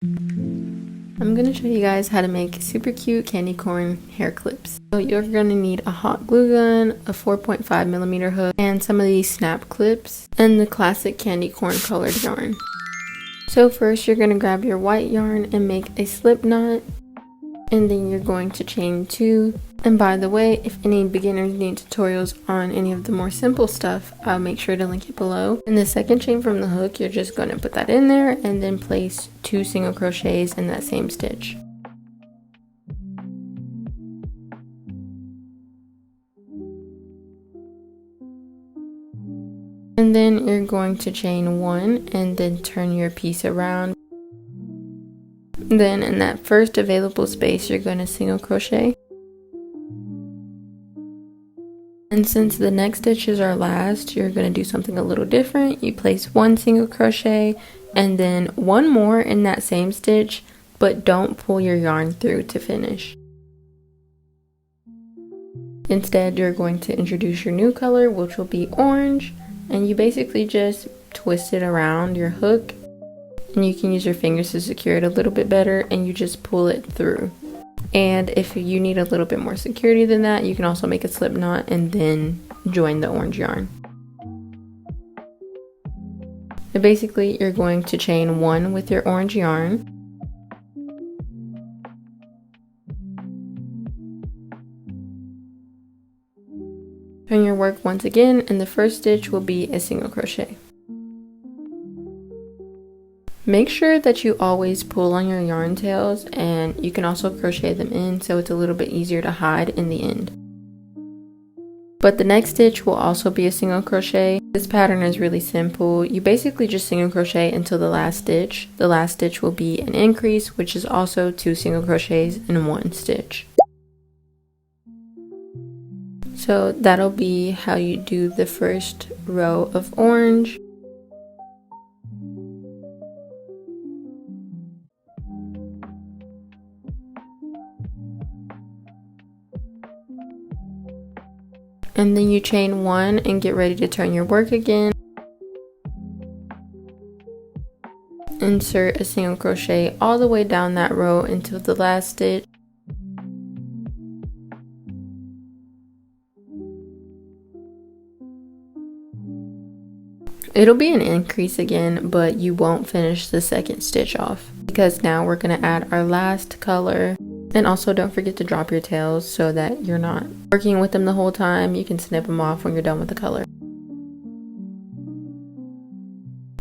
I'm going to show you guys how to make super cute candy corn hair clips. So you're going to need a hot glue gun, a 4.5mm hook, and some of these snap clips, and the classic candy corn colored yarn. So first you're going to grab your white yarn and make a slip knot, and then you're going to chain 2. And by the way, if any beginners need tutorials on any of the more simple stuff, I'll make sure to link it below. In the second chain from the hook, you're just going to put that in there and then place 2 single crochets in that same stitch. And then you're going to chain 1 and then turn your piece around. Then in that first available space, you're going to single crochet. And since the next stitch is our last, you're going to do something a little different. You place 1 single crochet and then 1 more in that same stitch, but don't pull your yarn through to finish. Instead, you're going to introduce your new color, which will be orange, and you basically just twist it around your hook, and you can use your fingers to secure it a little bit better, and you just pull it through. And if you need a little bit more security than that, you can also make a slip knot and then join the orange yarn. And basically, you're going to chain 1 with your orange yarn. Turn your work once again, and the first stitch will be a single crochet. Make sure that you always pull on your yarn tails, and you can also crochet them in so it's a little bit easier to hide in the end. But the next stitch will also be a single crochet. This pattern is really simple. You basically just single crochet until the last stitch. The last stitch will be an increase, which is also 2 single crochets in 1 stitch. So that'll be how you do the first row of orange. And then you chain 1 and get ready to turn your work again. Insert a single crochet all the way down that row until the last stitch. It'll be an increase again, but you won't finish the second stitch off because now we're going to add our last color. And also don't forget to drop your tails so that you're not working with them the whole time. You can snip them off when you're done with the color.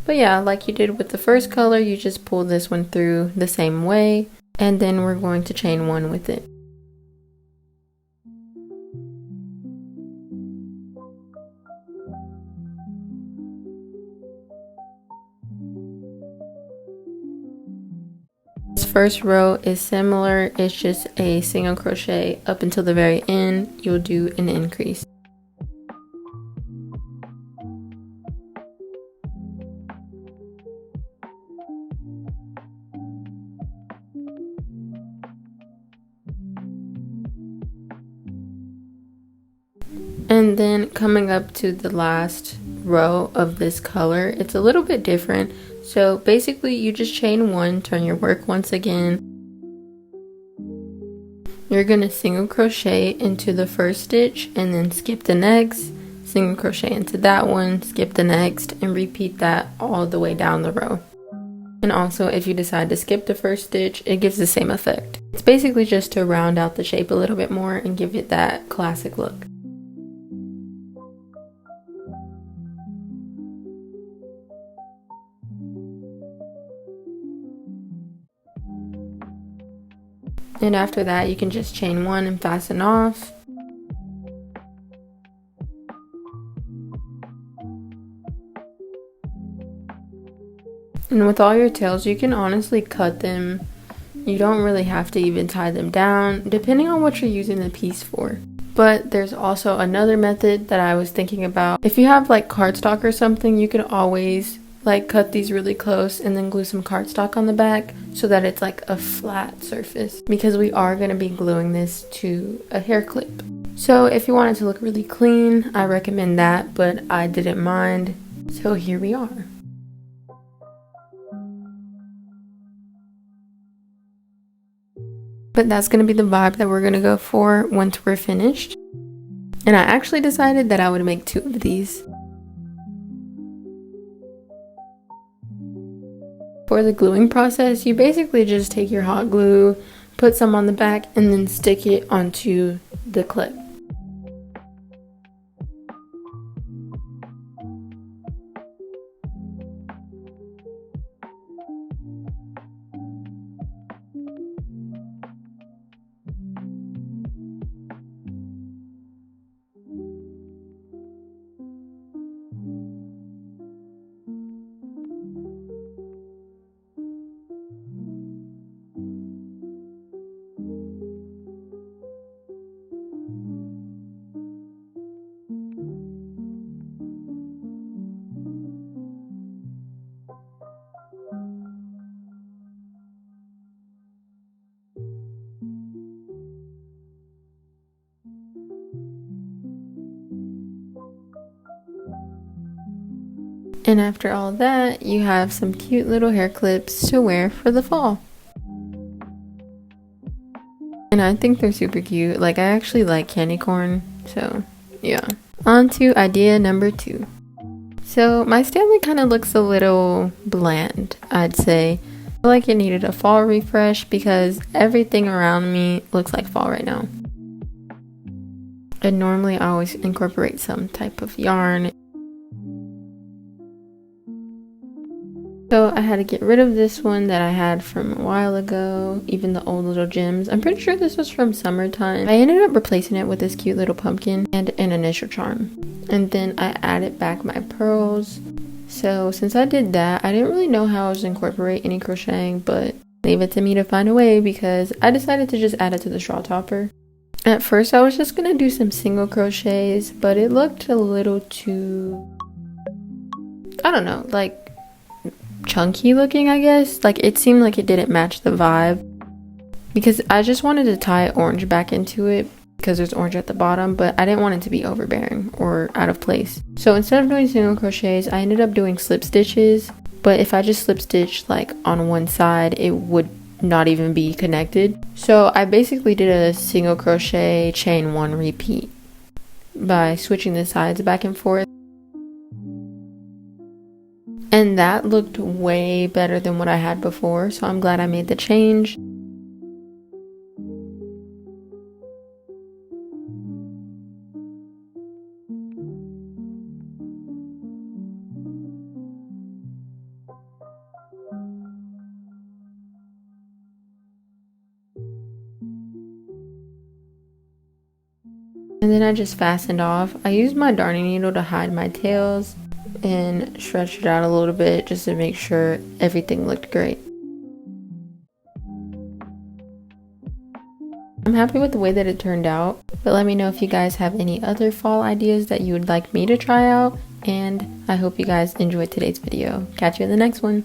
But yeah, like you did with the first color, you just pull this one through the same way, and then we're going to chain 1 with it. This first row is similar, it's just a single crochet up until the very end. You'll do an increase. And then coming up to the last row of this color, it's a little bit different. So basically you just chain 1, turn your work once again. You're going to single crochet into the first stitch and then skip the next, single crochet into that one, skip the next, and repeat that all the way down the row. And also if you decide to skip the first stitch, it gives the same effect. It's basically just to round out the shape a little bit more and give it that classic look. And after that, you can just chain 1 and fasten off. And with all your tails, you can honestly cut them. You don't really have to even tie them down, depending on what you're using the piece for. But there's also another method that I was thinking about. If you have like cardstock or something, you could always like cut these really close and then glue some cardstock on the back so that it's like a flat surface, because we are going to be gluing this to a hair clip. So if you want it to look really clean, I recommend that, but I didn't mind, so here we are. But that's going to be the vibe that we're going to go for once we're finished. And I actually decided that I would make 2 of these. For the gluing process, you basically just take your hot glue, put some on the back, and then stick it onto the clip. And after all that, you have some cute little hair clips to wear for the fall. And I think they're super cute. Like, I actually like candy corn, so yeah. On to idea number 2. So my Stanley kind of looks a little bland, I'd say. I feel like it needed a fall refresh because everything around me looks like fall right now. And normally I always incorporate some type of yarn. So I had to get rid of this one that I had from a while ago, even the old little gems. I'm pretty sure this was from summertime. I ended up replacing it with this cute little pumpkin and an initial charm. And then I added back my pearls. So since I did that, I didn't really know how I was going to incorporate any crocheting, but leave it to me to find a way because I decided to just add it to the straw topper. At first I was just going to do some single crochets, but it looked a little too, I don't know, like chunky looking, I guess. Like, it seemed like it didn't match the vibe because I just wanted to tie orange back into it because there's orange at the bottom, but I didn't want it to be overbearing or out of place. So instead of doing single crochets, I ended up doing slip stitches, but if I just slip stitch like on one side, it would not even be connected. So I basically did a single crochet chain 1 repeat by switching the sides back and forth. And that looked way better than what I had before, so I'm glad I made the change. And then I just fastened off. I used my darning needle to hide my tails and stretched it out a little bit just to make sure everything looked great. I'm happy with the way that it turned out, but let me know if you guys have any other fall ideas that you would like me to try out, and I hope you guys enjoyed today's video. Catch you in the next one.